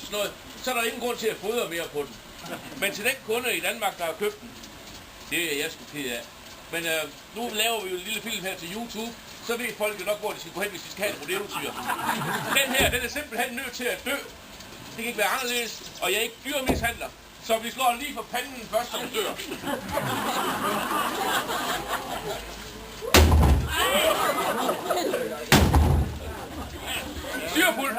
sådan noget, så er der ingen grund til at fodre mere på den. Men til den kunde i Danmark, der har købt den, det er jeg sgu ked af. Men nu laver vi jo en lille film her til YouTube, så ved folk jo nok, hvor de skal gå hen, hvis de skal have et rodeo-tyr. Den her, den er simpelthen nødt til at dø. Det kan ikke være anderledes, og jeg er ikke dyremishandler. Så vi slår den lige for panden først, så den dør. Styrpult!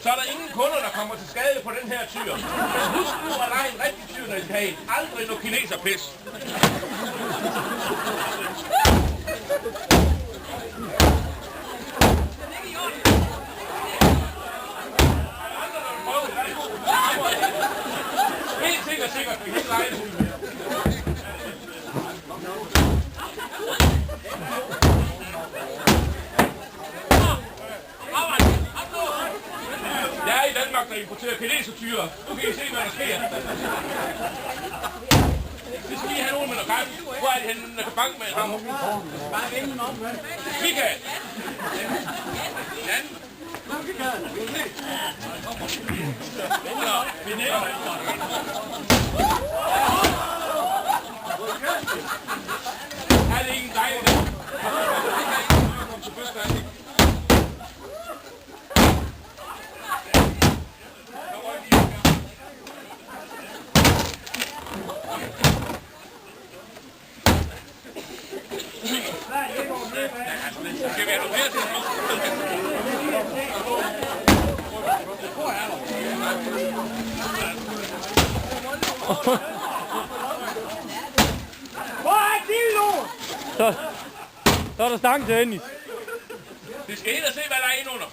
Så er der ingen kunder, der kommer til skade på den her tyr. Husk nu at lege en rigtig tyr, når I skal have en. Aldrig noget kineserpis. Helt sikkert, vi kan ikke lege det. Jeg er i Danmark, der importerer kinesertyre. Nu kan I se, hvad der sker. Vi skal lige have nogen med noget kaffe. Hvor er det henne, der kan banke med en hammer? Bare vende den op, Michael! Jan? Er det ikke en dejlig? Skal vi have noget mere til? Hvor er Dildo? Så er der stangen til Hennis. Vi skal ind og se, hvad der er inde under.